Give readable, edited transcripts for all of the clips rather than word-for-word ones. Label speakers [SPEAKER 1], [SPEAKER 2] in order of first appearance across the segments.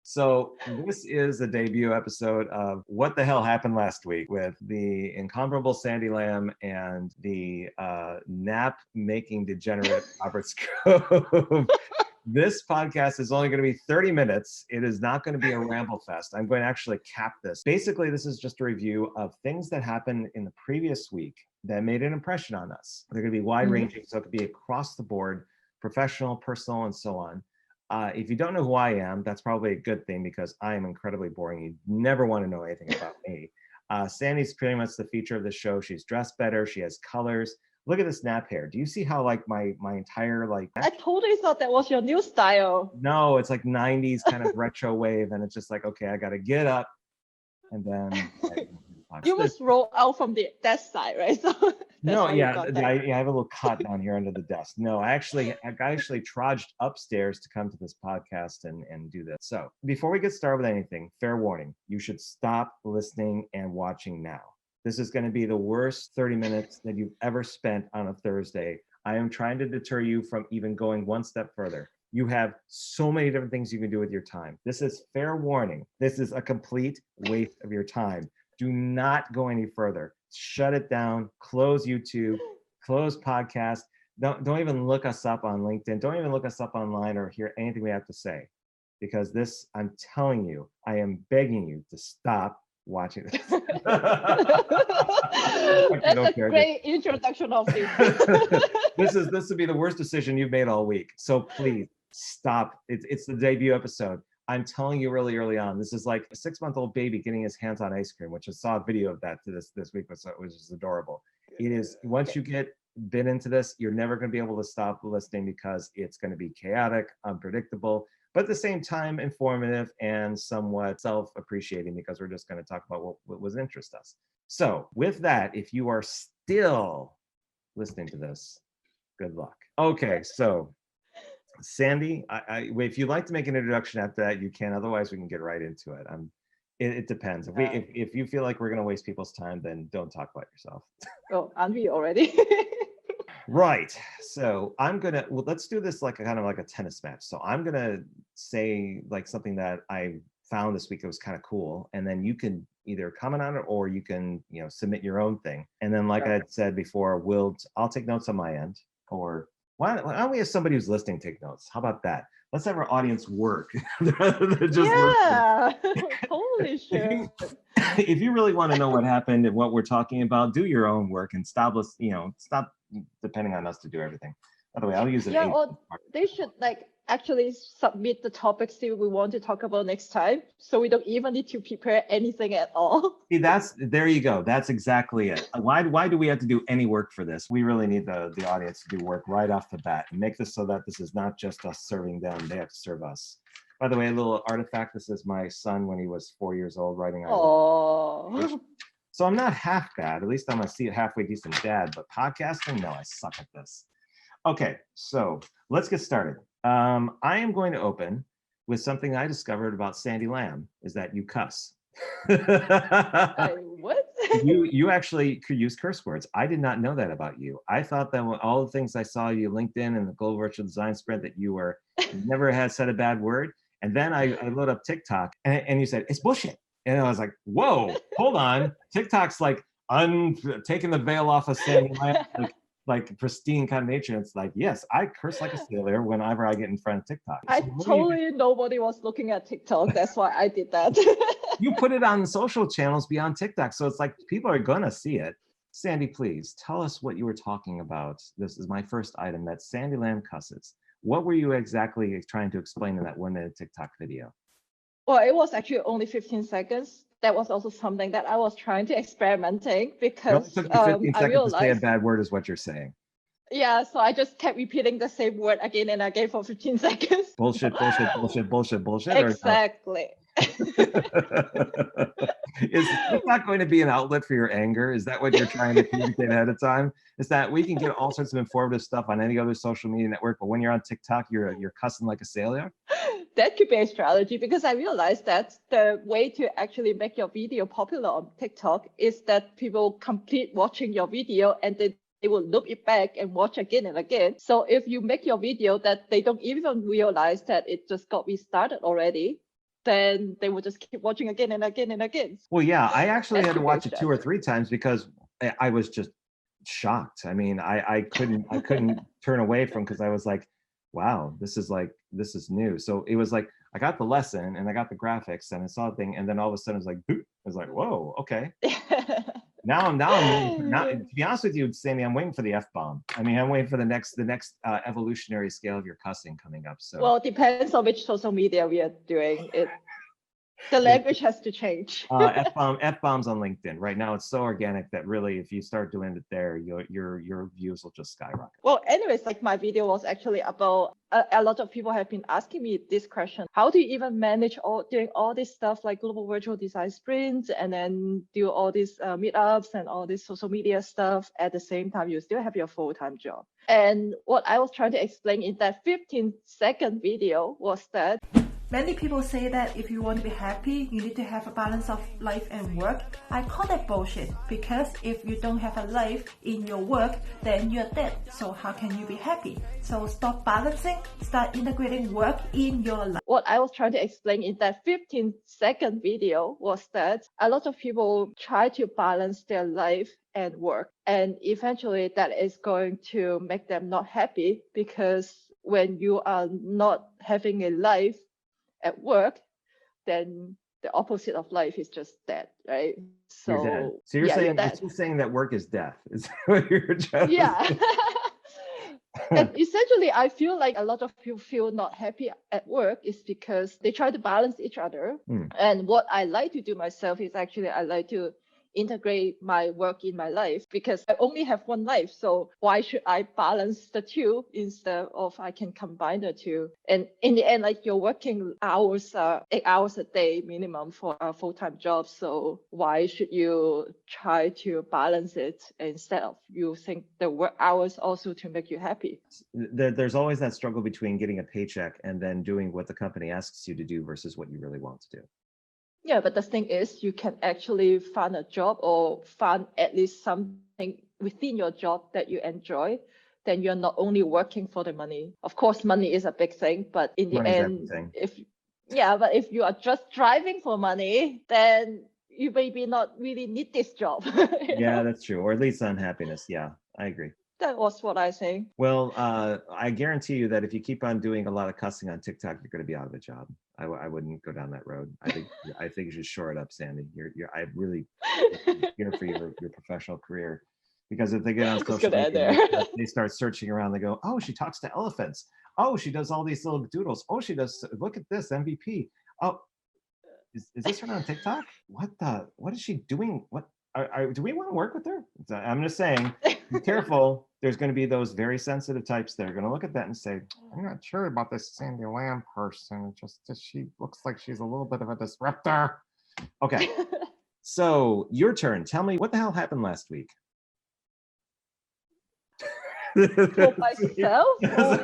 [SPEAKER 1] So this is a debut episode of What the Hell Happened Last Week with the incomparable Sandy Lamb and the nap-making degenerate Robert Skrobe. This podcast is only going to be 30 minutes. It is not going to be a ramble fest. I'm going to actually cap this. Basically, this is just a review of things that happened in the previous week that made an impression on us. They're going to be wide-ranging, so it could be across the board, professional, personal, and so on. If you don't know who I am, that's probably a good thing because I am incredibly boring. You never want to know anything about me. Sandy's pretty much the feature of the show. She's dressed better. She has colors. Look at the snap hair. Do you see how like my entire like?
[SPEAKER 2] I totally thought that was your new style.
[SPEAKER 1] No, it's like 90s kind of retro wave, and it's just like, okay, I got to get up, and then.
[SPEAKER 2] You must roll out from the desk side, right? So
[SPEAKER 1] no, yeah, I have a little cut down here under the desk. No, I actually trudged upstairs to come to this podcast and do this. So before we get started with anything, fair warning, you should stop listening and watching now. This is going to be the worst 30 minutes that you've ever spent on a Thursday. I am trying to deter you from even going one step further. You have so many different things you can do with your time. This is fair warning. This is a complete waste of your time. Do not go any further. Shut it down. Close YouTube. Close podcast. Don't even look us up on LinkedIn. Don't even look us up online or hear anything we have to say. Because this, I'm telling you, I am begging you to stop watching this.
[SPEAKER 2] That's a great introduction of this.
[SPEAKER 1] This would be the worst decision you've made all week. So please stop. It's the debut episode. I'm telling you really early on, this is like a 6-month-old baby getting his hands on ice cream, which I saw a video of that this week, which was adorable. It is, once you get bit into this, you're never going to be able to stop listening because it's going to be chaotic, unpredictable, but at the same time, informative and somewhat self-appreciating because we're just going to talk about what was interest us. So with that, if you are still listening to this, good luck. Okay, so Sandy, if you'd like to make an introduction after that, you can. Otherwise, we can get right into it. It depends. If you feel like we're going to waste people's time, then don't talk about yourself.
[SPEAKER 2] Oh, aren't we already?
[SPEAKER 1] Right. So let's do this like a kind of like a tennis match. So I'm gonna say like something that I found this week that was kind of cool, and then you can either comment on it or you can submit your own thing. And then like I had said before, I'll take notes on my end, or why don't we have somebody who's listening take notes? How about that? Let's have our audience work.
[SPEAKER 2] Totally sure.
[SPEAKER 1] If you really want to know what happened and what we're talking about, do your own work and stop depending on us to do everything. By the way, I'll use it.
[SPEAKER 2] Yeah, or they should actually submit the topics that we want to talk about next time, so we don't even need to prepare anything at all.
[SPEAKER 1] See, there you go. That's exactly it. Why do we have to do any work for this? We really need the audience to do work right off the bat and make this so that this is not just us serving them; they have to serve us. By the way, a little artifact. This is my son when he was 4 years old writing.
[SPEAKER 2] Oh.
[SPEAKER 1] So I'm not half bad. At least I'm a halfway decent dad. But podcasting, no, I suck at this. Okay, so let's get started. I am going to open with something I discovered about Sandy Lamb, is that you cuss.
[SPEAKER 2] What?
[SPEAKER 1] You actually could use curse words. I did not know that about you. I thought that all the things I saw you LinkedIn and the Global Virtual Design Sprint that you never had said a bad word. And then I load up TikTok and you said, it's bullshit. And I was like, whoa, hold on. TikTok's like taking the veil off of Sandy Lamb. Like pristine kind of nature. It's like, yes, I curse like a sailor whenever I get in front of TikTok.
[SPEAKER 2] Nobody was looking at TikTok. That's why I did that.
[SPEAKER 1] You put it on social channels beyond TikTok. So it's like people are going to see it. Sandy, please tell us what you were talking about. This is my first item, that Sandy Lamb cusses. What were you exactly trying to explain in that 1-minute TikTok video?
[SPEAKER 2] Well, it was actually only 15 seconds. That was also something that I was trying to experimenting because
[SPEAKER 1] it took you 15 seconds to say a bad word is what you're saying.
[SPEAKER 2] Yeah, so I just kept repeating the same word again and again for 15 seconds.
[SPEAKER 1] Bullshit.
[SPEAKER 2] Exactly.
[SPEAKER 1] Is TikTok going to be an outlet for your anger? Is that what you're trying to communicate ahead of time? Is that we can get all sorts of informative stuff on any other social media network, but when you're on TikTok, you're cussing like a sailor?
[SPEAKER 2] That could be a strategy, because I realized that the way to actually make your video popular on TikTok is that people complete watching your video and then they will loop it back and watch again and again. So if you make your video that they don't even realize that it just got restarted already, then they will just keep watching again and again and again.
[SPEAKER 1] Well, yeah, I actually
[SPEAKER 2] That's
[SPEAKER 1] had to
[SPEAKER 2] the
[SPEAKER 1] watch
[SPEAKER 2] base
[SPEAKER 1] it 2 or
[SPEAKER 2] strategy.
[SPEAKER 1] 3 times because I was just shocked. I mean, I couldn't turn away from, because I was like, wow, this is new. So it was like I got the lesson and I got the graphics and I saw the thing, and then all of a sudden it was like, boop. I was like, whoa, okay. Now I'm waiting. Now, to be honest with you, Sammy, I'm waiting for the F-bomb. I mean, I'm waiting for the next evolutionary scale of your cussing coming up. So
[SPEAKER 2] Well, depends on which social media we are doing it. The language has to change.
[SPEAKER 1] F-bombs on LinkedIn. Right now it's so organic that really, if you start doing it there, your views will just skyrocket.
[SPEAKER 2] Well, anyways, like my video was actually about a lot of people have been asking me this question: how do you even manage doing all this stuff like global virtual design sprints and then do all these meetups and all this social media stuff at the same time you still have your full-time job? And what I was trying to explain in that 15-second video was that
[SPEAKER 3] many people say that if you want to be happy, you need to have a balance of life and work. I call that bullshit, because if you don't have a life in your work, then you're dead. So how can you be happy? So stop balancing, start integrating work in your life.
[SPEAKER 2] What I was trying to explain in that 15-second video was that a lot of people try to balance their life and work. And eventually that is going to make them not happy, because when you are not having a life at work, then the opposite of life is just death, right?
[SPEAKER 1] You're dead.
[SPEAKER 2] So
[SPEAKER 1] So you're
[SPEAKER 2] yeah,
[SPEAKER 1] saying
[SPEAKER 2] you're
[SPEAKER 1] saying that work is death. Is that what you're trying to
[SPEAKER 2] yeah.
[SPEAKER 1] say?
[SPEAKER 2] And essentially, I feel like a lot of people feel not happy at work is because they try to balance each other. And what I like to do myself is actually I like to integrate my work in my life, because I only have one life. So why should I balance the two instead of I can combine the two? And in the end, like your working hours are 8 hours a day minimum for a full-time job. So why should you try to balance it instead of using the work hours also to make you happy?
[SPEAKER 1] There's always that struggle between getting a paycheck and then doing what the company asks you to do versus what you really want to do.
[SPEAKER 2] Yeah, but the thing is, you can actually find a job or find at least something within your job that you enjoy. Then you're not only working for the money. Of course, money is a big thing, but in the
[SPEAKER 1] Money's
[SPEAKER 2] end,
[SPEAKER 1] everything.
[SPEAKER 2] but if you are just driving for money, then you maybe not really need this job.
[SPEAKER 1] Yeah, that's true. Or at least unhappiness. Yeah, I agree.
[SPEAKER 2] That was what I say.
[SPEAKER 1] Well, I guarantee you that if you keep on doing a lot of cussing on TikTok, you're going to be out of a job. I wouldn't go down that road. I think you should shore it up, Sandy. I really here for your professional career, because if they get on social media, they start searching around. They go, oh, she talks to elephants. Oh, she does all these little doodles. Oh, she does. Look at this MVP. Oh, is this her on TikTok? What is she doing? What? Do we want to work with her? I'm just saying, be careful. There's going to be those very sensitive types that are going to look at that and say, I'm not sure about this Sandy Lamb person. Just she looks like she's a little bit of a disruptor. Okay. So your turn. Tell me, what the hell happened last week?
[SPEAKER 2] For myself?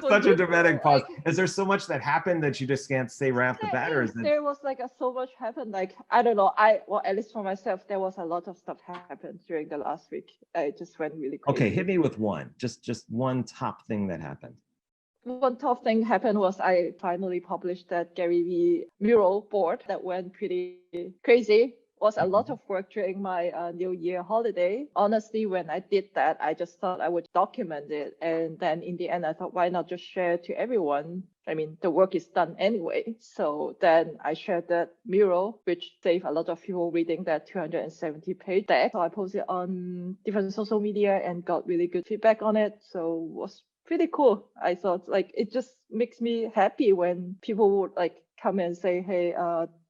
[SPEAKER 1] Such a dramatic pause. Is there so much that happened that you just can't say right off the bat, or is it?
[SPEAKER 2] There was like so much happened. Like, I don't know. Well, at least for myself, there was a lot of stuff happened during the last week. I just went really crazy.
[SPEAKER 1] Okay, hit me with one. Just one top thing that happened.
[SPEAKER 2] One top thing happened was I finally published that Gary Vee mural board that went pretty crazy. Was a lot of work during my New Year holiday. Honestly, when I did that, I just thought I would document it. And then in the end, I thought, why not just share it to everyone? I mean, the work is done anyway. So then I shared that mural, which saved a lot of people reading that 270-page deck. So I posted on different social media and got really good feedback on it. So it was pretty cool. I thought like it just makes me happy when people would like come and say, hey,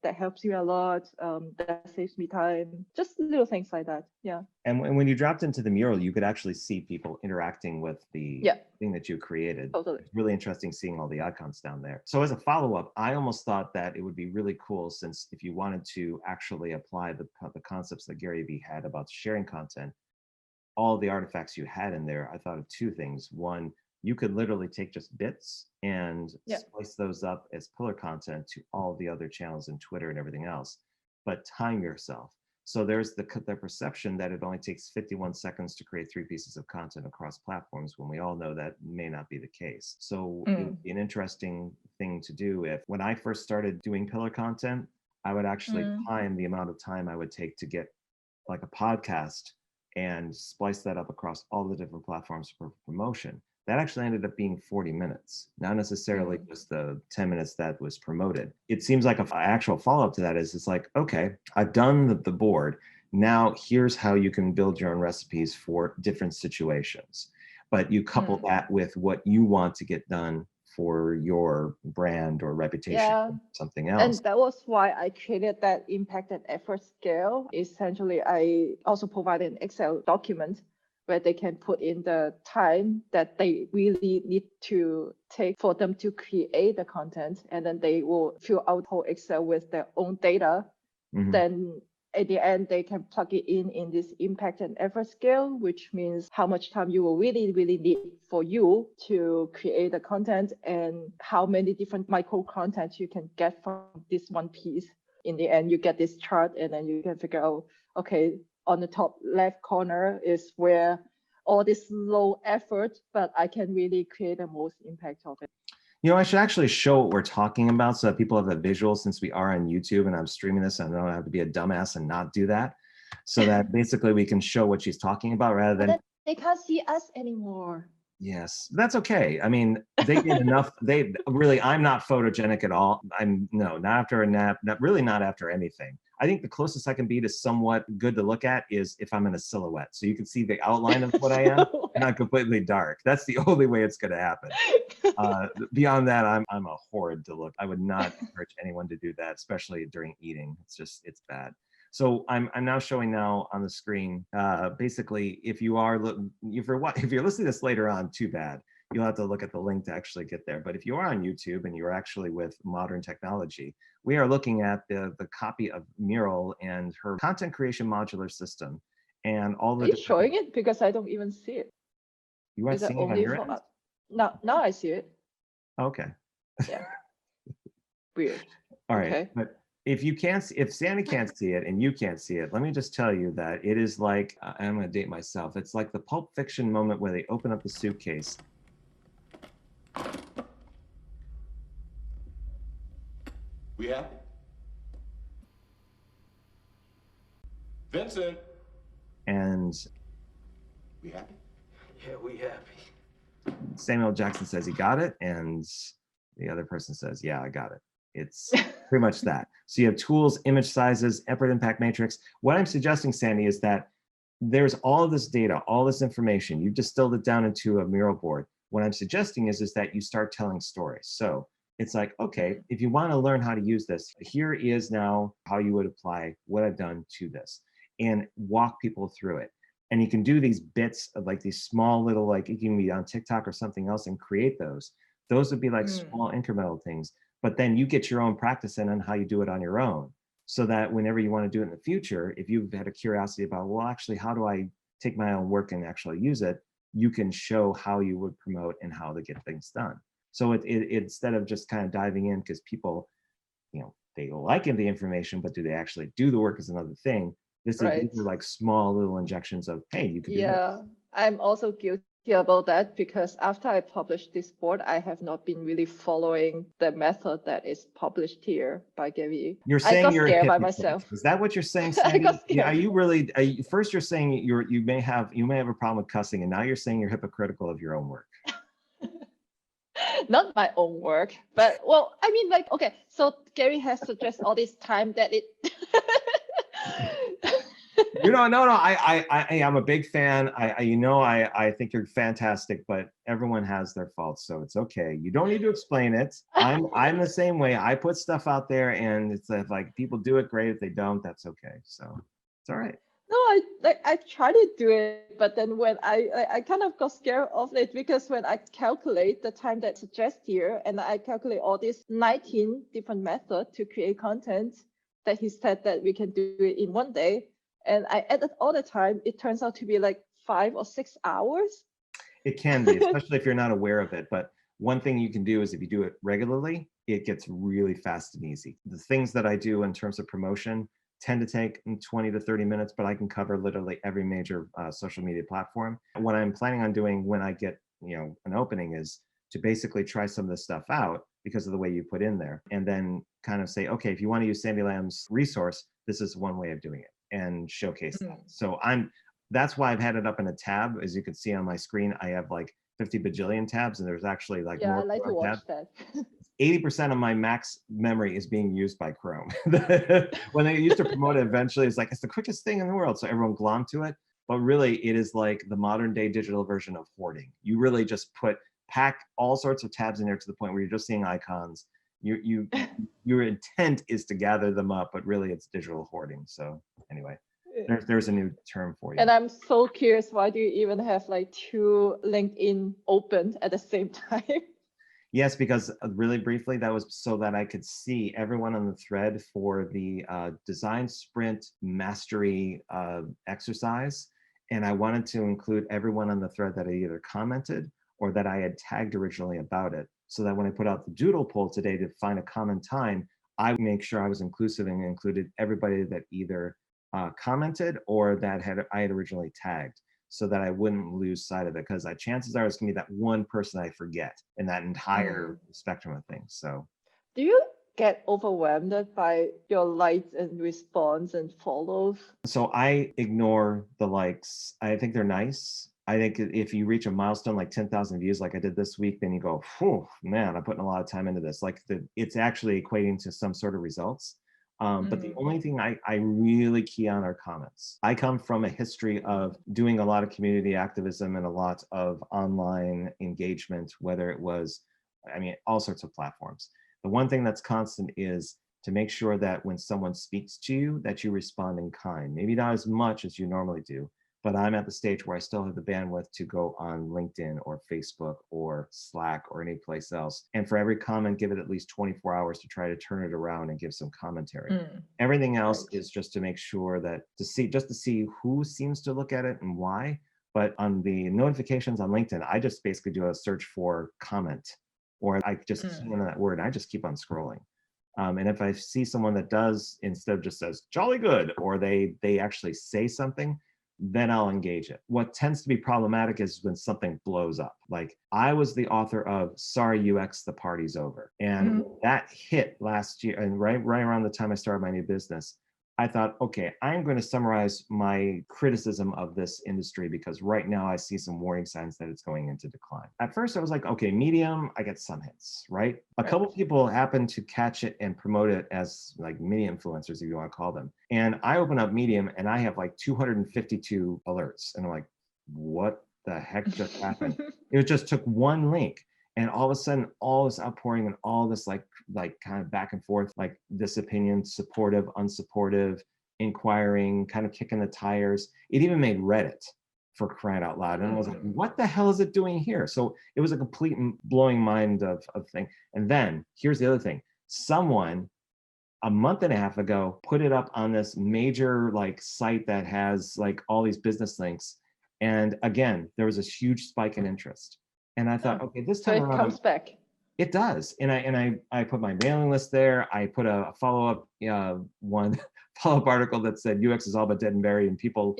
[SPEAKER 2] that helps me a lot. That saves me time. Just little things like that. Yeah.
[SPEAKER 1] And when you dropped into the mural, you could actually see people interacting with the thing that you created.
[SPEAKER 2] Totally.
[SPEAKER 1] It's really interesting seeing all the icons down there. So as a follow-up, I almost thought that it would be really cool, since if you wanted to actually apply the concepts that Gary Vee had about sharing content, all the artifacts you had in there, I thought of two things. One, you could literally take just bits and splice those up as pillar content to all the other channels in Twitter and everything else, but time yourself. So there's the perception that it only takes 51 seconds to create 3 pieces of content across platforms, when we all know that may not be the case. So it would be an interesting thing to do. If when I first started doing pillar content, I would actually time the amount of time I would take to get like a podcast and splice that up across all the different platforms for promotion. That actually ended up being 40 minutes, not necessarily just the 10 minutes that was promoted. It seems like an actual follow-up to that is it's like, okay, I've done the board. Now here's how you can build your own recipes for different situations. But you couple that with what you want to get done for your brand or reputation, or something else.
[SPEAKER 2] And that was why I created that impact and effort scale. Essentially, I also provided an Excel document where they can put in the time that they really need to take for them to create the content. And then they will fill out whole Excel with their own data. Then at the end, they can plug it in this impact and effort scale, which means how much time you will really need for you to create the content and how many different micro contents you can get from this one piece. In the end, you get this chart and then you can figure out, okay, on the top left corner is where all this low effort, but I can really create the most impact of it.
[SPEAKER 1] You know, I should actually show what we're talking about so that people have a visual, since we are on YouTube and I'm streaming this, and I don't have to be a dumbass and not do that. So that basically we can show what she's talking about rather than...
[SPEAKER 2] They can't see us anymore.
[SPEAKER 1] Yes, that's okay. I mean, they get enough. They really, I'm not photogenic at all. Not after a nap, not after anything. I think the closest I can be to somewhat good to look at is if I'm in a silhouette. So you can see the outline of what I am, and I'm completely dark. That's the only way it's going to happen. Beyond that, I'm a horrid to look. I would not encourage anyone to do that, especially during eating. It's bad. So I'm now showing now on the screen, basically, if you're listening to this later on, too bad. You'll have to look at the link to actually get there. But if you are on YouTube and you're actually with modern technology, we are looking at the copy of Mural and her content creation modular system and all the...
[SPEAKER 2] Are you showing it? Because I don't even see it.
[SPEAKER 1] You weren't seeing it on your end?
[SPEAKER 2] Now I see it.
[SPEAKER 1] Okay.
[SPEAKER 2] Yeah. Weird.
[SPEAKER 1] All right.
[SPEAKER 2] Okay.
[SPEAKER 1] But if Sandy can't see it and you can't see it, let me just tell you that it is like, I'm going to date myself. It's like the Pulp Fiction moment where they open up the suitcase.
[SPEAKER 4] We happy? Vincent.
[SPEAKER 1] And
[SPEAKER 4] we happy?
[SPEAKER 5] Yeah, we happy.
[SPEAKER 1] Samuel Jackson says he got it, and the other person says, yeah, I got it. It's pretty much that. So you have tools, image sizes, effort impact matrix. What I'm suggesting, Sandy, is that there's all of this data, all this information. You've distilled it down into a mural board. What I'm suggesting is that you start telling stories. So it's like, okay, if you want to learn how to use this, here is now how you would apply what I've done to this and walk people through it. And you can do these bits of like these small little, like it can be on TikTok or something else and create those. Those would be like small incremental things. But then you get your own practice in on how you do it on your own, so that whenever you want to do it in the future, if you've had a curiosity about, well, actually, how do I take my own work and actually use it, you can show how you would promote and how to get things done. So it instead of just kind of diving in because people, they like the information, but do they actually do the work is another thing. These are like small little injections of, hey, you can do this.
[SPEAKER 2] I'm also guilty about that because after I published this board, I have not been really following the method that is published here by Gary.
[SPEAKER 1] You're saying
[SPEAKER 2] I got
[SPEAKER 1] you're
[SPEAKER 2] scared by myself.
[SPEAKER 1] Is that what you're saying, Sandy? Are you really? First, you're saying you may have a problem with cussing, and now you're saying you're hypocritical of your own work.
[SPEAKER 2] Not my own work, but well, I mean, like, okay, so Gary has suggested all this time that it.
[SPEAKER 1] No. I'm a big fan. I think you're fantastic, but everyone has their faults, so it's okay. You don't need to explain it. I'm the same way. I put stuff out there, and it's like people do it great. If they don't, that's okay. So it's all right.
[SPEAKER 2] No, I try to do it, but then when I kind of got scared of it because when I calculate the time that suggests here, and I calculate all these 19 different methods to create content that he said that we can do it in one day. And I added all the time, it turns out to be like 5 or 6 hours.
[SPEAKER 1] It can be, especially if you're not aware of it. But one thing you can do is if you do it regularly, it gets really fast and easy. The things that I do in terms of promotion, tend to take 20 to 30 minutes, but I can cover literally every major social media platform. What I'm planning on doing when I get, an opening is to basically try some of this stuff out because of the way you put in there, and then kind of say, okay, if you want to use Sandy Lamb's resource, this is one way of doing it, and showcase that. So that's why I've had it up in a tab. As you can see on my screen, I have like 50 bajillion tabs, and there's actually like more.
[SPEAKER 2] I like to watch that.
[SPEAKER 1] 80% of my max memory is being used by Chrome. When they used to promote it, eventually it's like, it's the quickest thing in the world. So everyone glommed to it. But really, it is like the modern day digital version of hoarding. You really just pack all sorts of tabs in there to the point where you're just seeing icons. Your intent is to gather them up, but really it's digital hoarding. So anyway, there's a new term for you.
[SPEAKER 2] And I'm so curious, why do you even have like 2 LinkedIn open at the same time?
[SPEAKER 1] Yes, because really briefly, that was so that I could see everyone on the thread for the design sprint mastery exercise. And I wanted to include everyone on the thread that had either commented or that I had tagged originally about it, so that when I put out the doodle poll today to find a common time, I would make sure I was inclusive and included everybody that either commented or that I had originally tagged, so that I wouldn't lose sight of it, because chances are it's gonna be that one person I forget in that entire spectrum of things. So
[SPEAKER 2] do you get overwhelmed by your likes and response and follows?
[SPEAKER 1] So I ignore the likes. I think they're nice. I think if you reach a milestone like 10,000 views like I did this week, then you go, whew, man, I'm putting a lot of time into this. Like it's actually equating to some sort of results. But the only thing I really key on are comments. I come from a history of doing a lot of community activism and a lot of online engagement, whether it was, all sorts of platforms. The one thing that's constant is to make sure that when someone speaks to you, that you respond in kind. Maybe not as much as you normally do, but I'm at the stage where I still have the bandwidth to go on LinkedIn or Facebook or Slack or any place else. And for every comment, give it at least 24 hours to try to turn it around and give some commentary. Everything else is just to make sure that to see who seems to look at it and why. But on the notifications on LinkedIn, I just basically do a search for comment, or I just key in that word and I just keep on scrolling. And if I see someone that does, instead of just says jolly good, or they actually say something, then I'll engage it. What tends to be problematic is when something blows up. Like I was the author of Sorry UX, the Party's Over. And that hit last year, and right around the time I started my new business, I thought, okay, I'm going to summarize my criticism of this industry because right now I see some warning signs that it's going into decline. At first I was like, okay, Medium, I get some hits, right? A couple people happened to catch it and promote it as like mini influencers, if you want to call them. And I open up Medium and I have like 252 alerts. And I'm like, what the heck just happened? It just took one link. And all of a sudden, all this outpouring and all this like kind of back and forth, like this opinion, supportive, unsupportive, inquiring, kind of kicking the tires. It even made Reddit, for crying out loud. And I was like, what the hell is it doing here? So it was a complete blowing mind of thing. And then here's the other thing. Someone a month and a half ago put it up on this major like site that has like all these business links. And again, there was this huge spike in interest. And I thought, okay, this time around,
[SPEAKER 2] it comes back.
[SPEAKER 1] It does. And I put my mailing list there. I put a follow-up follow-up article that said UX is all but dead and buried, and people,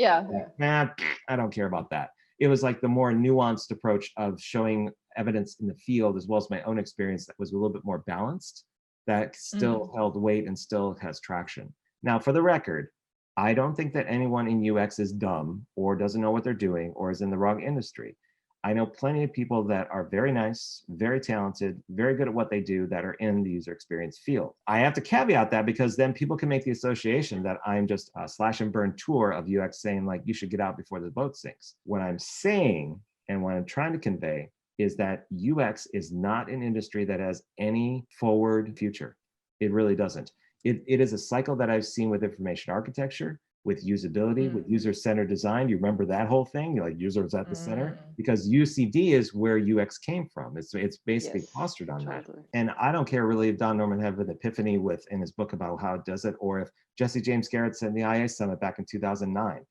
[SPEAKER 1] man, I don't care about that. It was like the more nuanced approach of showing evidence in the field as well as my own experience that was a little bit more balanced, that still held weight and still has traction. Now, for the record, I don't think that anyone in UX is dumb or doesn't know what they're doing or is in the wrong industry. I know plenty of people that are very nice, very talented, very good at what they do that are in the user experience field. I have to caveat that because then people can make the association that I'm just a slash and burn tour of UX saying like, you should get out before the boat sinks. What I'm saying and what I'm trying to convey is that UX is not an industry that has any forward future. It really doesn't. It is a cycle that I've seen with information architecture, with usability, with user-centered design. You remember that whole thing? You're like, users at the center, because UCD is where UX came from. It's basically postured on that. And I don't care really if Don Norman had an epiphany in his book about how it does it, or if Jesse James Garrett said in the IA Summit back in 2009.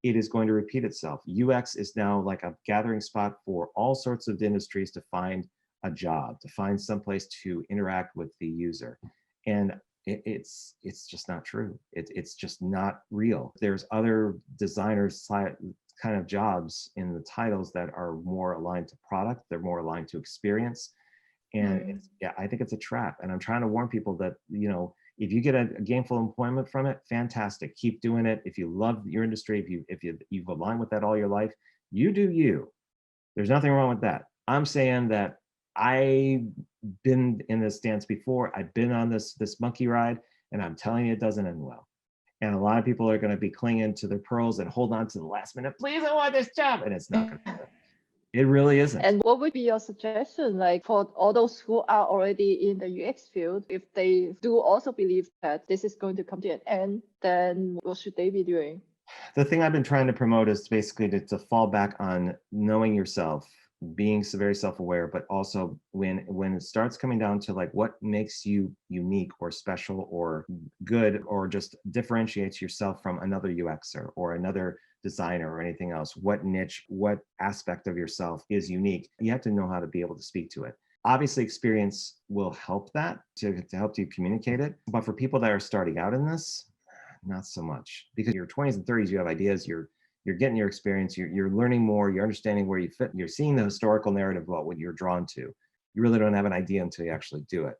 [SPEAKER 1] It is going to repeat itself. UX is now like a gathering spot for all sorts of industries to find a job, to find someplace to interact with the user. And it's just not true. It's just not real. There's other designers kind of jobs in the titles that are more aligned to product. They're more aligned to experience. And I think it's a trap. And I'm trying to warn people that, if you get a gainful employment from it, fantastic. Keep doing it. If you love your industry, if you've aligned with that all your life, you do you. There's nothing wrong with that. I'm saying that I've been in this dance before. I've been on this monkey ride, and I'm telling you, it doesn't end well. And a lot of people are going to be clinging to their pearls and hold on to the last minute. Please, I want this job, and it's not going to happen. It really isn't.
[SPEAKER 2] And what would be your suggestion, like for all those who are already in the UX field, if they do also believe that this is going to come to an end, then what should they be doing?
[SPEAKER 1] The thing I've been trying to promote is basically to fall back on knowing yourself, being very self-aware, but also when it starts coming down to like what makes you unique or special or good or just differentiates yourself from another UXer or another designer or anything else, what niche, what aspect of yourself is unique, you have to know how to be able to speak to it. Obviously, experience will help that to help you communicate it. But for people that are starting out in this, not so much, because in your 20s and 30s, you have ideas, you're getting your experience, you're learning more, you're understanding where you fit, you're seeing the historical narrative about what you're drawn to. You really don't have an idea until you actually do it.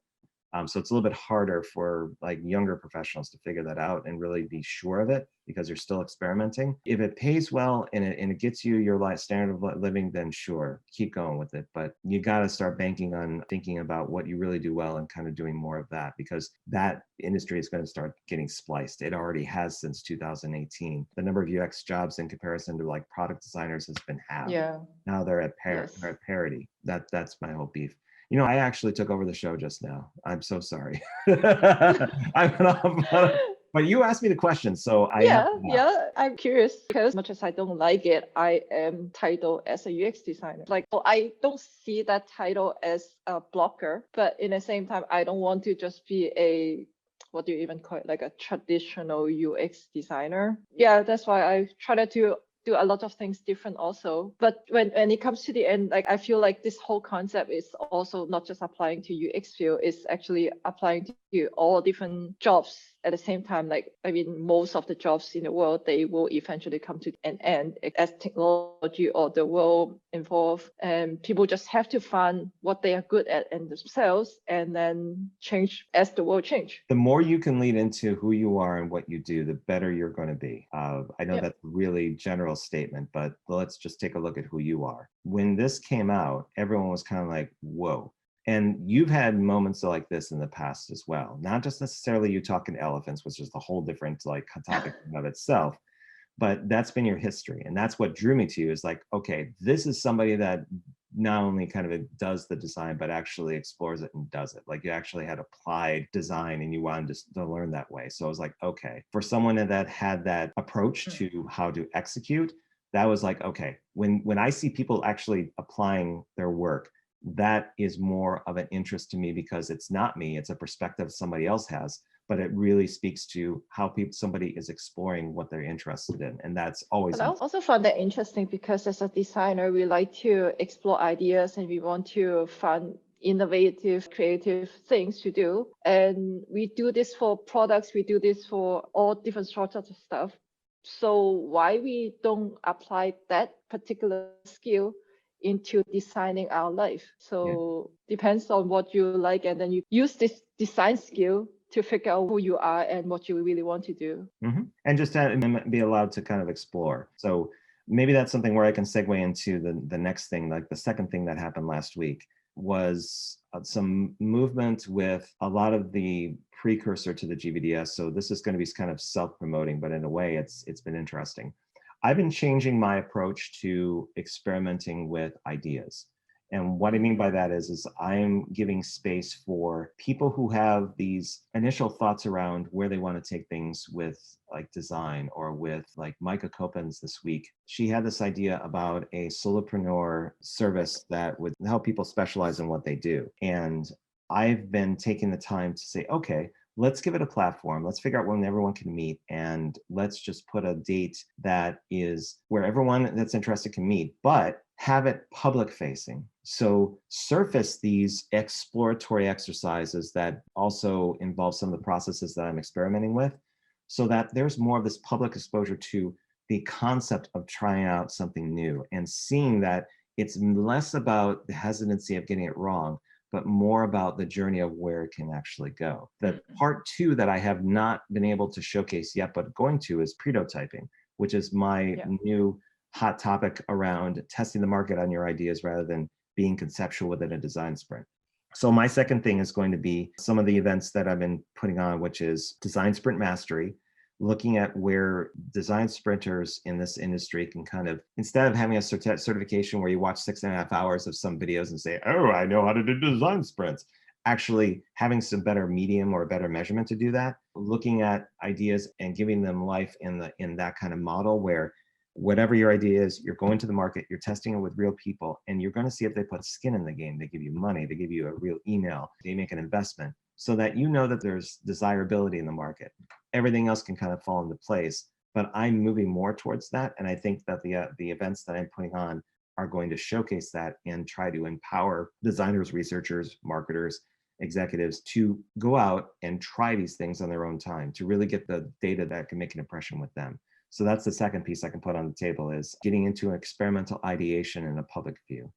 [SPEAKER 1] So it's a little bit harder for like younger professionals to figure that out and really be sure of it because you're still experimenting. If it pays well and it gets you your life standard of living, then sure, keep going with it. But you got to start banking on thinking about what you really do well and kind of doing more of that, because that industry is going to start getting spliced. It already has since 2018. The number of UX jobs in comparison to like product designers has been halved.
[SPEAKER 2] Yeah.
[SPEAKER 1] Now they're at parity. That's my whole beef. I actually took over the show just now. I'm so sorry. I went off, but you asked me the question, so
[SPEAKER 2] I'm curious because as much as I don't like it, I am titled as a UX designer. So I don't see that title as a blocker, but in the same time, I don't want to just be a, what do you even call it, like a traditional UX designer. Yeah, that's why I try to do a lot of things different also. But when it comes to the end, like I feel like this whole concept is also not just applying to UX field, it's actually applying to all different jobs at the same time. Like, I mean, most of the jobs in the world, they will eventually come to an end as technology or the world evolve, and people just have to find what they are good at in themselves and then change as the world change.
[SPEAKER 1] The more you can lead into who you are and what you do, the better you're going to be. I know that's a really general statement, but let's just take a look at who you are. When this came out, everyone was kind of like, whoa. And you've had moments like this in the past as well. Not just necessarily you talking elephants, which is a whole different like topic of itself, but that's been your history. And that's what drew me to you is like, okay, this is somebody that not only kind of does the design, but actually explores it and does it. Like you actually had applied design and you wanted to learn that way. So I was like, okay, for someone that had that approach to how to execute, that was like, okay, when I see people actually applying their work, that is more of an interest to me because it's not me, it's a perspective somebody else has, but it really speaks to how somebody is exploring what they're interested in. And that's always.
[SPEAKER 2] But I also found that interesting because as a designer, we like to explore ideas and we want to find innovative, creative things to do. And we do this for products, we do this for all different sorts of stuff. So why we don't apply that particular skill into designing our life? So depends on what you like, and then you use this design skill to figure out who you are and what you really want to do.
[SPEAKER 1] Mm-hmm. And just to be allowed to kind of explore. So maybe that's something where I can segue into the next thing. Like the second thing that happened last week was some movement with a lot of the precursor to the GVDS. So this is going to be kind of self-promoting, but in a way it's been interesting. I've been changing my approach to experimenting with ideas. And what I mean by that is I'm giving space for people who have these initial thoughts around where they want to take things with like design, or with like Micah Coppens this week. She had this idea about a solopreneur service that would help people specialize in what they do. And I've been taking the time to say, okay, let's give it a platform. Let's figure out when everyone can meet, and let's just put a date that is where everyone that's interested can meet, but have it public facing. So surface these exploratory exercises that also involve some of the processes that I'm experimenting with, so that there's more of this public exposure to the concept of trying out something new and seeing that it's less about the hesitancy of getting it wrong, but more about the journey of where it can actually go. The part two that I have not been able to showcase yet, but going to, is prototyping, which is my new hot topic around testing the market on your ideas rather than being conceptual within a design sprint. So my second thing is going to be some of the events that I've been putting on, which is Design Sprint Mastery, looking at where design sprinters in this industry can kind of, instead of having a certification where you watch 6.5 hours of some videos and say, oh, I know how to do design sprints, actually having some better medium or better measurement to do that, looking at ideas and giving them life in that kind of model where whatever your idea is, you're going to the market, you're testing it with real people, and you're going to see if they put skin in the game. They give you money, they give you a real email, they make an investment, so that you know that there's desirability in the market. Everything else can kind of fall into place, but I'm moving more towards that. And I think that the events that I'm putting on are going to showcase that and try to empower designers, researchers, marketers, executives to go out and try these things on their own time, to really get the data that can make an impression with them. So that's the second piece I can put on the table, is getting into experimental ideation in a public view.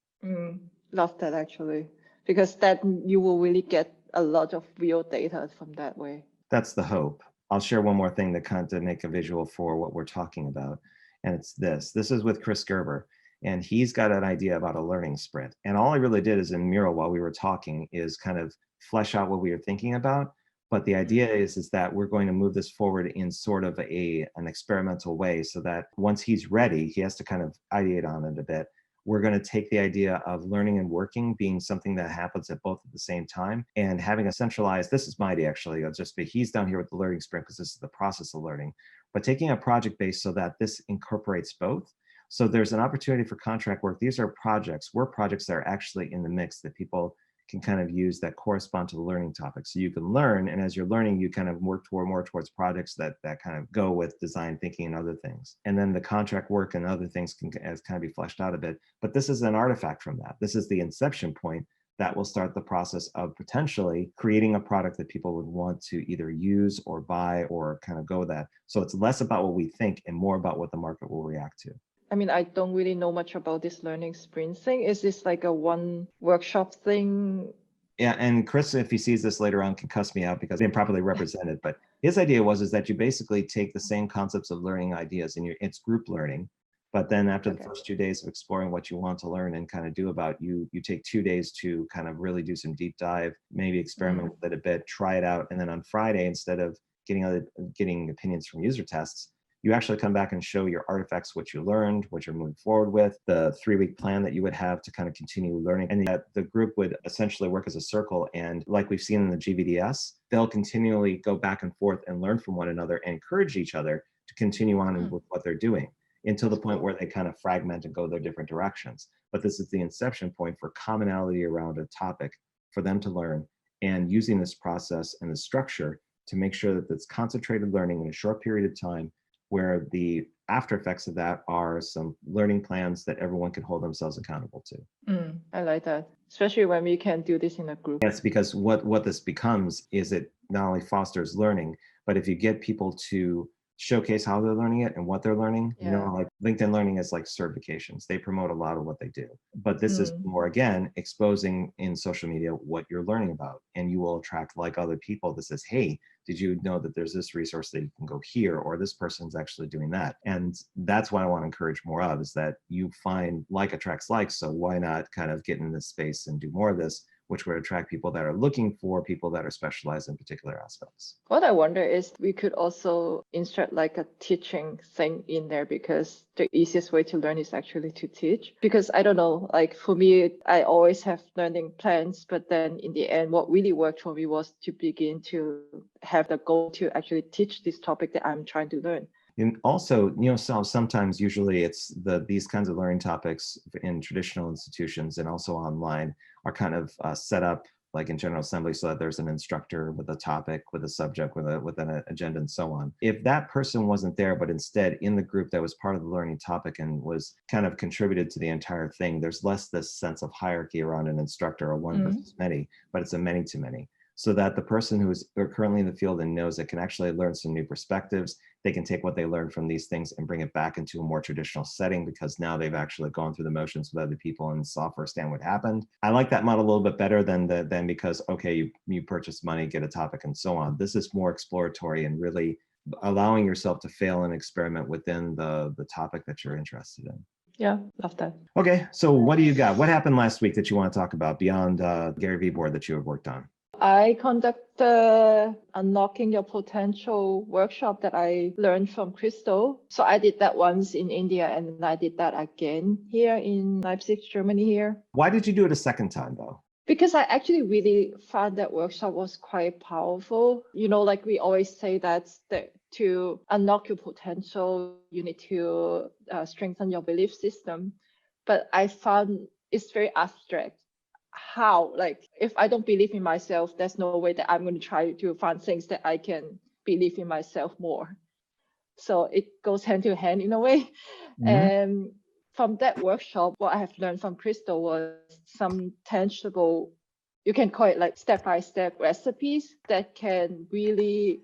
[SPEAKER 2] Love that, actually, because that you will really get a lot of real data from that way.
[SPEAKER 1] That's the hope. I'll share one more thing to kind of make a visual for what we're talking about. And it's this. This is with Chris Gerber. And he's got an idea about a learning sprint. And all I really did is in Mural, while we were talking, is kind of flesh out what we were thinking about. But the idea is that we're going to move this forward in sort of an experimental way, so that once he's ready, he has to kind of ideate on it a bit. We're going to take the idea of learning and working being something that happens at both at the same time, and having a centralized, this is my idea actually, he's down here with the learning sprint because this is the process of learning, but taking a project base so that this incorporates both. So there's an opportunity for contract work. These are projects that are actually in the mix that people can kind of use that correspond to the learning topic. So you can learn, and as you're learning, you kind of work more towards projects that kind of go with design thinking and other things. And then the contract work and other things can kind of be fleshed out a bit. But this is an artifact from that. This is the inception point that will start the process of potentially creating a product that people would want to either use or buy or kind of go that. So it's less about what we think and more about what the market will react to.
[SPEAKER 2] I mean, I don't really know much about this learning sprint thing. Is this like a one workshop thing?
[SPEAKER 1] Yeah, and Chris, if he sees this later on, can cuss me out because I'm improperly represented. But his idea is that you basically take the same concepts of learning ideas and it's group learning. But then after the first 2 days of exploring what you want to learn and kind of do about you take 2 days to kind of really do some deep dive, maybe experiment with it a bit, try it out. And then on Friday, instead of getting opinions from user tests, you actually come back and show your artifacts, what you learned, what you're moving forward with, the 3-week plan that you would have to kind of continue learning. And that the group would essentially work as a circle. And like we've seen in the GVDS, they'll continually go back and forth and learn from one another and encourage each other to continue on with what they're doing until the point where they kind of fragment and go their different directions. But this is the inception point for commonality around a topic for them to learn, and using this process and the structure to make sure that it's concentrated learning in a short period of time, where the after effects of that are some learning plans that everyone can hold themselves accountable to.
[SPEAKER 2] I like that, especially when we can do this in a group.
[SPEAKER 1] Yes, because what this becomes is it not only fosters learning, but if you get people to showcase how they're learning it and what they're learning, you know, like LinkedIn Learning is like certifications. They promote a lot of what they do. But this is more, again, exposing in social media what you're learning about. And you will attract like other people that says, hey, did you know that there's this resource that you can go here, or this person's actually doing that? And that's what I want to encourage more of, is that you find like attracts like. So why not kind of get in this space and do more of this, which would attract people that are looking for people that are specialized in particular aspects.
[SPEAKER 2] What I wonder is we could also insert like a teaching thing in there, because the easiest way to learn is actually to teach. Because I don't know, like for me, I always have learning plans, but then in the end, what really worked for me was to begin to have the goal to actually teach this topic that I'm trying to learn.
[SPEAKER 1] And also, you know, sometimes usually it's these kinds of learning topics in traditional institutions and also online are kind of set up like in General Assembly, so that there's an instructor with a topic, with a subject, with an agenda, and so on. If that person wasn't there, but instead in the group that was part of the learning topic and was kind of contributed to the entire thing, there's less this sense of hierarchy around an instructor or one versus many, but it's a many to many. So that the person who's currently in the field and knows it can actually learn some new perspectives. They can take what they learned from these things and bring it back into a more traditional setting, because now they've actually gone through the motions with other people and saw firsthand what happened. I like that model a little bit better than because, okay, you purchase money, get a topic, and so on. This is more exploratory and really allowing yourself to fail and experiment within the topic that you're interested in.
[SPEAKER 2] Yeah, love that.
[SPEAKER 1] Okay, so what do you got? What happened last week that you want to talk about beyond Gary Vee board that you have worked on?
[SPEAKER 2] I conduct the Unlocking Your Potential workshop that I learned from Crystal. So I did that once in India, and I did that again here in Leipzig, Germany here.
[SPEAKER 1] Why did you do it a second time though?
[SPEAKER 2] Because I actually really found that workshop was quite powerful. Like we always say that to unlock your potential, you need to strengthen your belief system. But I found it's very abstract. How, like, if I don't believe in myself, there's no way that I'm going to try to find things that I can believe in myself more. So it goes hand to hand in a way. And from that workshop, what I have learned from Crystal was some tangible, you can call it like step-by-step recipes that can really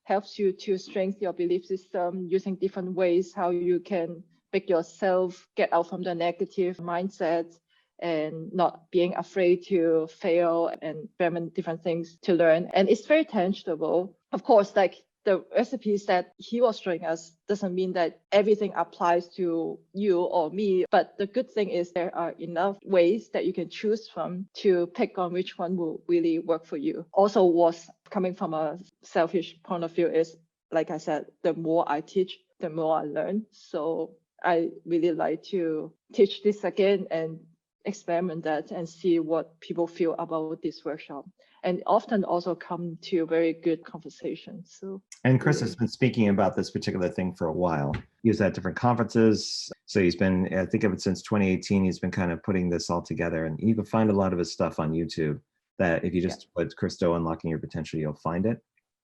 [SPEAKER 2] help you to strengthen your belief system using different ways, how you can make yourself get out from the negative mindset and not being afraid to fail, and very many different things to learn. And it's very tangible. Of course, like the recipes that he was showing us doesn't mean that everything applies to you or me. But the good thing is there are enough ways that you can choose from to pick on which one will really work for you. Also, was coming from a selfish point of view is, like I said, the more I teach, the more I learn. So I really like to teach this again and experiment that and see what people feel about this workshop, and often also come to very good conversations.
[SPEAKER 1] And Chris has been speaking about this particular thing for a while. He was at different conferences. So he's been, I think of it since 2018, he's been kind of putting this all together, and you can find a lot of his stuff on YouTube that if you just put Christo Unlocking Your Potential, you'll find it.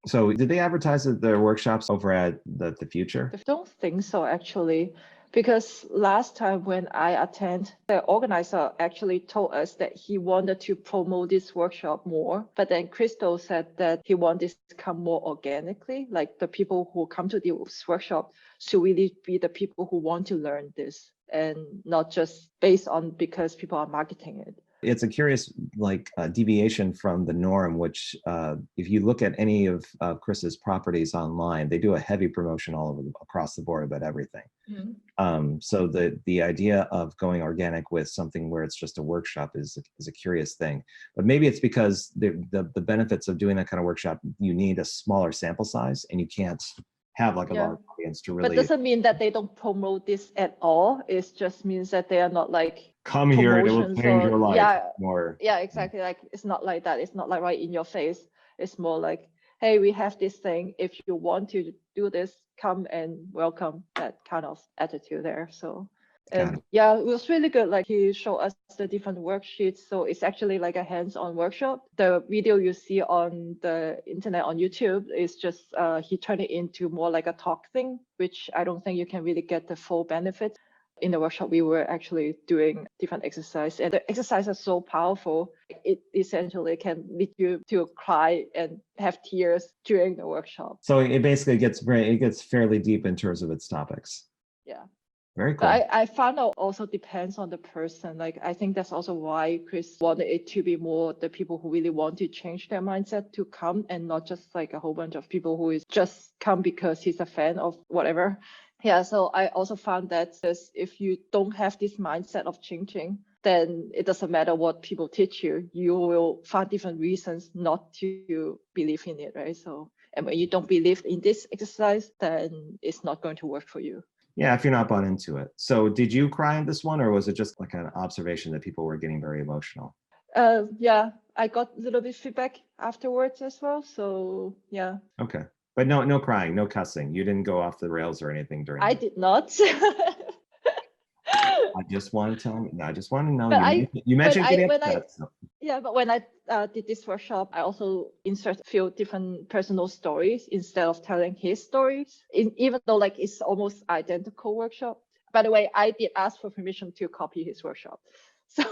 [SPEAKER 1] So did they advertise their workshops over at the Future?
[SPEAKER 2] I don't think so, actually. Because last time when I attended, the organizer actually told us that he wanted to promote this workshop more. But then Crystal said that he wanted this to come more organically, like the people who come to this workshop should really be the people who want to learn this, and not just based on because people are marketing it.
[SPEAKER 1] It's a curious deviation from the norm, which if you look at any of Chris's properties online, they do a heavy promotion all over across the board about everything. So the idea of going organic with something where it's just a workshop is a curious thing. But maybe it's because the benefits of doing that kind of workshop, you need a smaller sample size, and you can't have like a large audience to really.
[SPEAKER 2] But doesn't mean that they don't promote this at all. It just means that they are not like
[SPEAKER 1] come here and it will change your life more.
[SPEAKER 2] Yeah, exactly. Like it's not like that. It's not like right in your face. It's more like, hey, we have this thing. If you want to do this, come and welcome, that kind of attitude there. So and yeah, it was really good. Like he showed us the different worksheets. So it's actually like a hands-on workshop. The video you see on the internet on YouTube is just he turned it into more like a talk thing, which I don't think you can really get the full benefit. In the workshop, we were actually doing different exercises, and the exercises are so powerful. It essentially can lead you to cry and have tears during the workshop.
[SPEAKER 1] So it basically gets fairly deep in terms of its topics.
[SPEAKER 2] Yeah.
[SPEAKER 1] Very cool.
[SPEAKER 2] But I found out also depends on the person. Like I think that's also why Chris wanted it to be more the people who really want to change their mindset to come, and not just like a whole bunch of people who is just come because he's a fan of whatever. Yeah, so I also found that if you don't have this mindset of changing, then it doesn't matter what people teach you. You will find different reasons not to believe in it, right? So, and when you don't believe in this exercise, then it's not going to work for you.
[SPEAKER 1] Yeah, if you're not bought into it. So did you cry in this one, or was it just like an observation that people were getting very emotional?
[SPEAKER 2] Yeah, I got a little bit feedback afterwards as well. So yeah.
[SPEAKER 1] Okay. But no crying, no cussing. You didn't go off the rails or anything during.
[SPEAKER 2] I did not.
[SPEAKER 1] I just want to tell you. I just want to know. You mentioned getting upset.
[SPEAKER 2] Yeah, but when I did this workshop, I also insert a few different personal stories instead of telling his stories, even though like it's almost identical workshop. By the way, I did ask for permission to copy his workshop. So,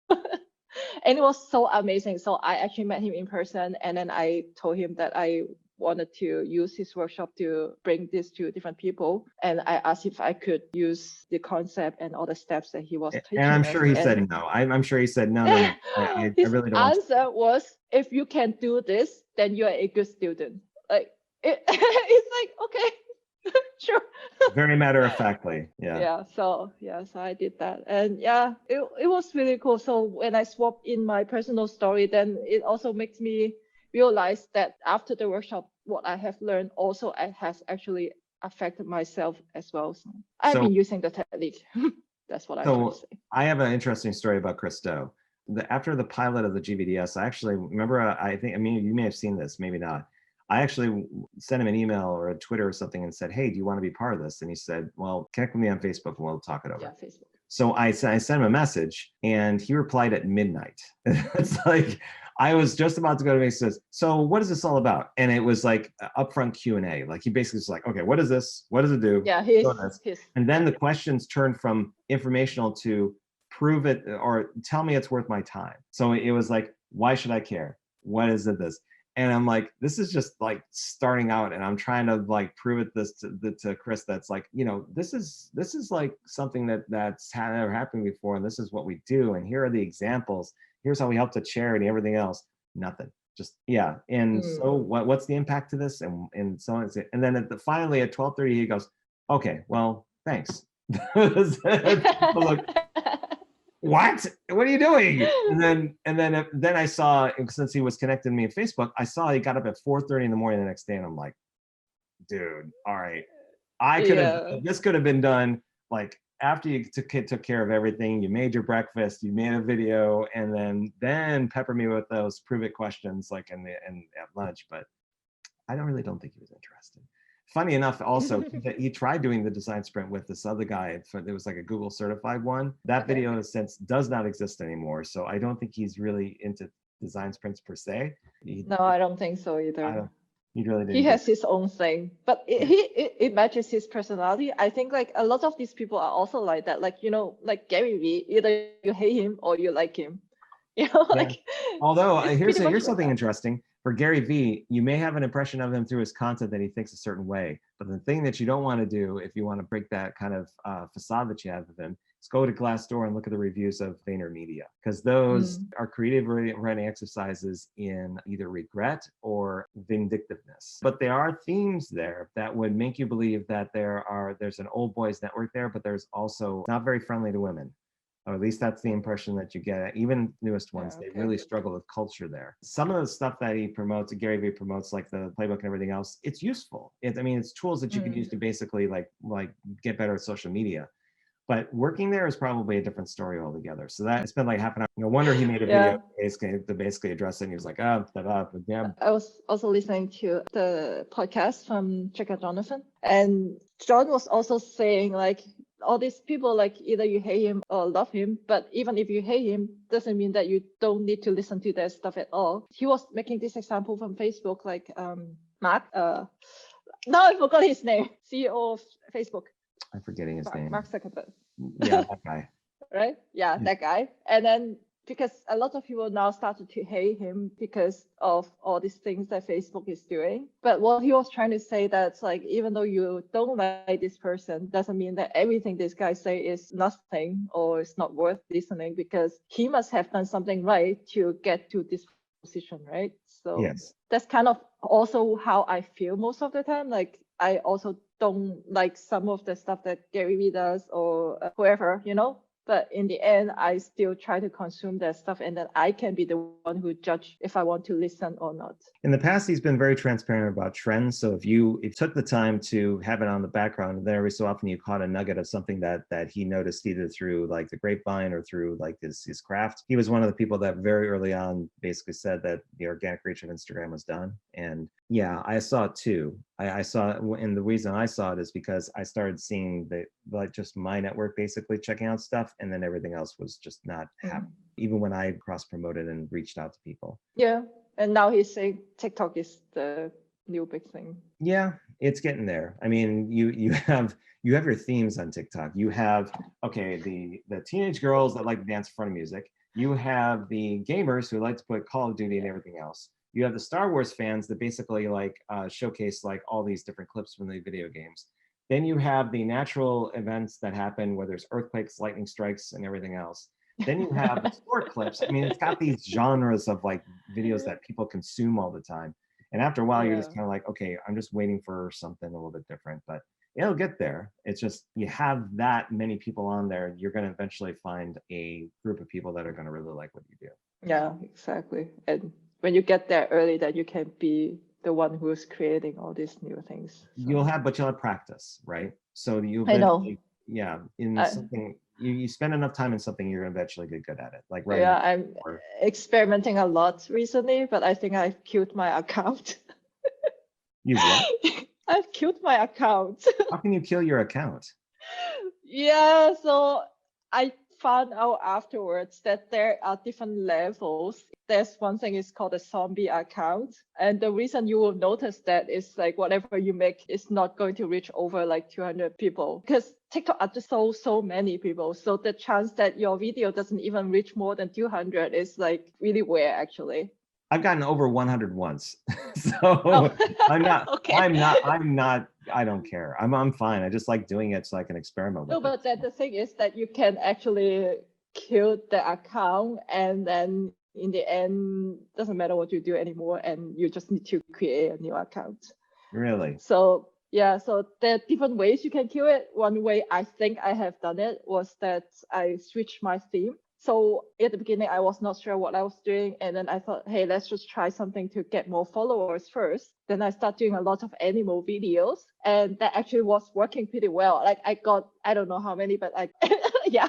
[SPEAKER 2] and it was so amazing. So I actually met him in person, and then I told him that I wanted to use his workshop to bring this to different people. And I asked if I could use the concept and all the steps that he was teaching
[SPEAKER 1] And I'm
[SPEAKER 2] us.
[SPEAKER 1] sure he
[SPEAKER 2] And
[SPEAKER 1] said no. I'm sure he said no. I
[SPEAKER 2] his
[SPEAKER 1] really don't want to.
[SPEAKER 2] answer was, if you can do this, then you're a good student. Like it's like, okay, sure.
[SPEAKER 1] Very matter of factly. Yeah.
[SPEAKER 2] So I did that, and yeah, it was really cool. So when I swap in my personal story, then it also makes me realize that after the workshop, what I have learned also has actually affected myself as well. So I've been using the technique. That's what I try to say.
[SPEAKER 1] I have an interesting story about Chris Do. After the pilot of the GVDS, I actually remember, you may have seen this, maybe not. I actually sent him an email or a Twitter or something and said, hey, do you want to be part of this? And he said, well, connect with me on Facebook and we'll talk it over.
[SPEAKER 2] Yeah, Facebook.
[SPEAKER 1] So I sent him a message and he replied at midnight. It's like, I was just about to go to me, says, so what is this all about? And it was like upfront Q&A. Like he basically was like, okay, what is this? What does it do?
[SPEAKER 2] Yeah,
[SPEAKER 1] and then the questions turned from informational to prove it or tell me it's worth my time. So it was like, why should I care? What is it this? And I'm like, this is just like starting out, and I'm trying to like prove it this to Chris. That's like, this is like something that's never happened before, and this is what we do, and here are the examples. Here's how we help the charity. Everything else, nothing. Just yeah. And so what's the impact to this? And so on. And then finally at 12:30, he goes, okay, well, thanks. Look, what are you doing? And then I saw, since he was connected to me on Facebook, I saw he got up at 4:30 in the morning the next day, and I'm like, dude, all right, this could have been done like after you took care of everything. You made your breakfast, you made a video, and then pepper me with those prove it questions like at lunch. But I don't think he was interested. Funny enough, also, that he tried doing the design sprint with this other guy. There was like a Google certified one. That video, in a sense, does not exist anymore. So I don't think he's really into design sprints per se.
[SPEAKER 2] No, I don't think so either.
[SPEAKER 1] He really didn't.
[SPEAKER 2] He has his own thing, but it matches his personality. I think like a lot of these people are also like that. Like, like Gary Vee, either you hate him or you like him. Like.
[SPEAKER 1] Although here's something interesting. For Gary Vee, you may have an impression of him through his content that he thinks a certain way, but the thing that you don't want to do if you want to break that kind of facade that you have of him is go to Glassdoor and look at the reviews of VaynerMedia, because those are creative writing exercises in either regret or vindictiveness. But there are themes there that would make you believe that there's an old boys network there, but there's also not very friendly to women. Or at least that's the impression that you get. Even newest ones, they really struggle with culture there. Some of the stuff that he promotes, Gary Vee promotes, like the playbook and everything else, it's useful. It's tools that you can use to basically like get better at social media. But working there is probably a different story altogether. So that it's been like half an hour. No wonder he made a video basically address it. And he was like, I
[SPEAKER 2] was also listening to the podcast from Checker Jonathan, and John was also saying like, all these people, like either you hate him or love him, but even if you hate him, doesn't mean that you don't need to listen to their stuff at all. He was making this example from Facebook, like Mark. Now I forgot his name. CEO of Facebook.
[SPEAKER 1] I'm forgetting his name.
[SPEAKER 2] Mark Zuckerberg.
[SPEAKER 1] Yeah, that guy.
[SPEAKER 2] Right? Yeah, that guy. And then because a lot of people now started to hate him because of all these things that Facebook is doing. But what he was trying to say, that's like, even though you don't like this person, doesn't mean that everything this guy say is nothing or it's not worth listening, because he must have done something right to get to this position, right? So that's kind of also how I feel most of the time. Like I also don't like some of the stuff that Gary Vee does or whoever, But in the end, I still try to consume that stuff, and then I can be the one who judge if I want to listen or not.
[SPEAKER 1] In the past, he's been very transparent about trends. So if you took the time to have it on the background, and then every so often you caught a nugget of something that he noticed either through like the grapevine or through like his craft. He was one of the people that very early on basically said that the organic reach of Instagram was done. And yeah, I saw it too. I saw it, and the reason I saw it is because I started seeing just my network basically checking out stuff, and then everything else was just not happening. Even when I cross promoted and reached out to people.
[SPEAKER 2] Yeah, and now he's saying TikTok is the new big thing.
[SPEAKER 1] Yeah, it's getting there. I mean, you have your themes on TikTok. You have the teenage girls that like to dance in front of music. You have the gamers who like to put Call of Duty and everything else. You have the Star Wars fans that basically like showcase like all these different clips from the video games. Then you have the natural events that happen where there's earthquakes, lightning strikes, and everything else. Then you have the sport clips. I mean, it's got these genres of like videos that people consume all the time. And after a while, you're just kind of like, okay, I'm just waiting for something a little bit different, but it'll get there. It's just, you have that many people on there, you're going to eventually find a group of people that are going to really like what you do.
[SPEAKER 2] Yeah, exactly. And when you get there early, then you can be the one who's creating all these new things. So.
[SPEAKER 1] You'll have practice, right? So you'll something, you spend enough time in something, you're eventually get good at it. Like right
[SPEAKER 2] now, I'm experimenting a lot recently, but I think I've killed my account.
[SPEAKER 1] You what?
[SPEAKER 2] I've killed my account.
[SPEAKER 1] How can you kill your account?
[SPEAKER 2] Yeah, so I found out afterwards that there are different levels. There's one thing is called a zombie account. And the reason you will notice that is like whatever you make is not going to reach over like 200 people because TikTok are just so many people. So the chance that your video doesn't even reach more than 200 is like really rare actually.
[SPEAKER 1] I've gotten over 100 once. So I'm not, okay. I don't care. I'm fine. I just like doing it so I can experiment with it.
[SPEAKER 2] No, but the thing is that you can actually kill the account and then in the end, doesn't matter what you do anymore. And you just need to create a new account.
[SPEAKER 1] Really?
[SPEAKER 2] So yeah, so there are different ways you can kill it. One way I think I have done it was that I switched my theme. So at the beginning, I was not sure what I was doing. And then I thought, hey, let's just try something to get more followers first. Then I started doing a lot of animal videos. And that actually was working pretty well. Like I got, I don't know how many, but like, yeah.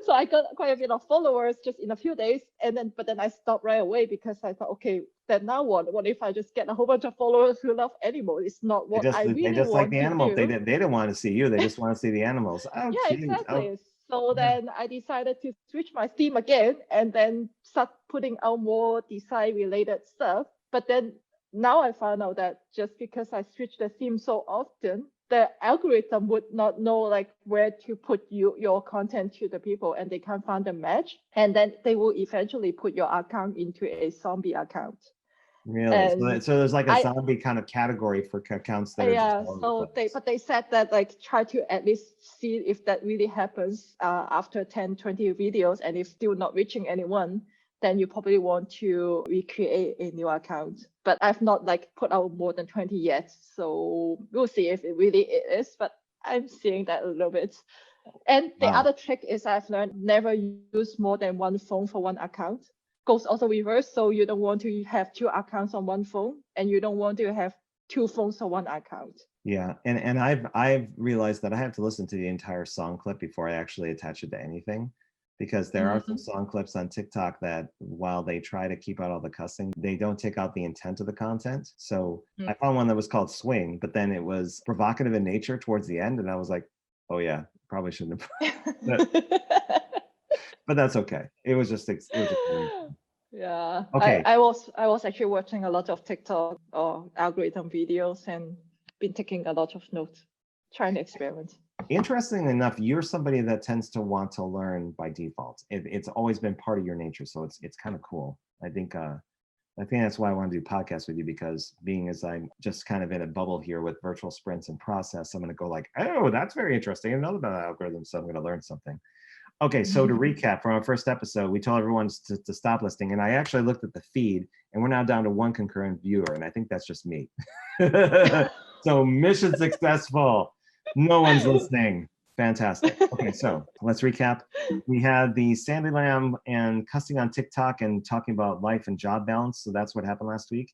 [SPEAKER 2] So I got quite a bit of followers just in a few days. But then I stopped right away because I thought, okay, then now what? What if I just get a whole bunch of followers who love animals? It's not what I really want to do. They just like the animals.
[SPEAKER 1] They didn't want to see you. They just want to see the animals. Oh,
[SPEAKER 2] yeah, geez. Exactly. Oh. So then I decided to switch my theme again and then start putting out more design related stuff. But then now I found out that just because I switch the theme so often, the algorithm would not know like where to put your content to the people and they can't find a match. And then they will eventually put your account into a zombie account.
[SPEAKER 1] Really? So there's like a zombie kind of category for accounts that are just
[SPEAKER 2] so they said that like try to at least see if that really happens after 10-20 videos, and if still not reaching anyone, then you probably want to recreate a new account. But I've not like put out more than 20 yet, so we'll see if it really is, but I'm seeing that a little bit. And the other trick is I've learned never use more than one phone for one account. Goes also reverse, so you don't want to have two accounts on one phone and you don't want to have two phones on one account.
[SPEAKER 1] Yeah, and I've realized that I have to listen to the entire song clip before I actually attach it to anything, because there are some song clips on TikTok that while they try to keep out all the cussing, they don't take out the intent of the content. So I found one that was called Swing, but then it was provocative in nature towards the end, and I was like, oh yeah, probably shouldn't have. But that's okay. It was just
[SPEAKER 2] yeah.
[SPEAKER 1] Okay.
[SPEAKER 2] I was actually watching a lot of TikTok or algorithm videos and been taking a lot of notes, trying to experiment.
[SPEAKER 1] Interestingly enough, you're somebody that tends to want to learn by default. It's always been part of your nature, so it's kind of cool. I think that's why I want to do podcasts with you, because being as I'm just kind of in a bubble here with virtual sprints and process, I'm going to go like, oh, that's very interesting. I know about algorithms, so I'm going to learn something. Okay, so to recap from our first episode, we told everyone to stop listening, and I actually looked at the feed, and we're now down to one concurrent viewer, and I think that's just me. So mission successful. No one's listening. Fantastic. Okay, so let's recap. We had the Sandy Lamb and cussing on TikTok and talking about life and job balance. So that's what happened last week.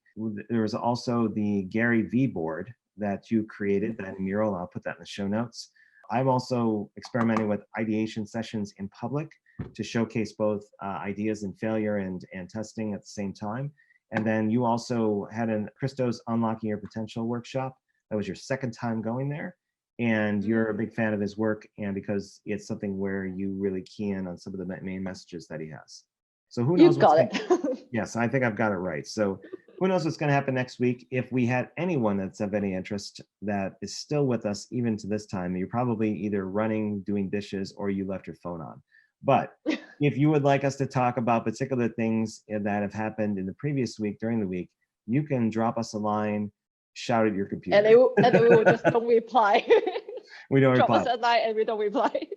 [SPEAKER 1] There was also the Gary V board that you created, that mural. I'll put that in the show notes. I'm also experimenting with ideation sessions in public to showcase both ideas and failure and testing at the same time. And then you also had Christo's Unlocking Your Potential workshop, that was your second time going there, and you're a big fan of his work, and because it's something where you really key in on some of the main messages that he has. So who
[SPEAKER 2] You
[SPEAKER 1] knows what's
[SPEAKER 2] got
[SPEAKER 1] going
[SPEAKER 2] it.
[SPEAKER 1] Yes, I think I've got it right. So who knows what's going to happen next week. If we had anyone that's of any interest that is still with us even to this time, you're probably either running, doing dishes, or you left your phone on. But if you would like us to talk about particular things that have happened in the previous week, during the week, you can drop us a line, shout at your computer.
[SPEAKER 2] And we will just don't reply.
[SPEAKER 1] We don't
[SPEAKER 2] Drop
[SPEAKER 1] reply.
[SPEAKER 2] us a line and we don't reply.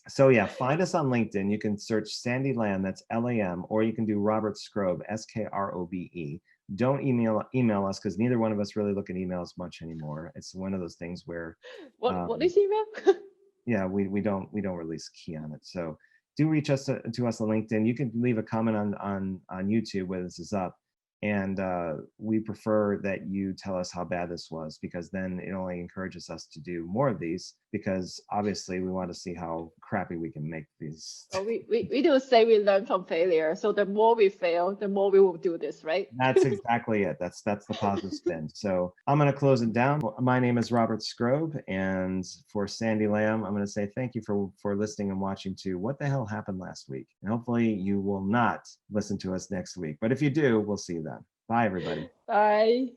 [SPEAKER 1] So yeah, find us on LinkedIn. You can search Sandy Lam, that's Lam, or you can do Robert Skrobe, Skrobe. Don't email us, because neither one of us really look at emails much anymore. It's one of those things where
[SPEAKER 2] What is email?
[SPEAKER 1] yeah, we don't release key on it. So do reach us to us on LinkedIn. You can leave a comment on YouTube where this is up. And we prefer that you tell us how bad this was, because then it only encourages us to do more of these, because obviously we want to see how crappy we can make these.
[SPEAKER 2] Oh, we do say we learn from failure. So the more we fail, the more we will do this, right?
[SPEAKER 1] That's exactly it. That's the positive spin. So I'm going to close it down. My name is Robert Skrobe, and for Sandy Lam, I'm going to say thank you for listening and watching to What the Hell Happened Last Week. And hopefully you will not listen to us next week. But if you do, we'll see you then. Bye, everybody.
[SPEAKER 2] Bye.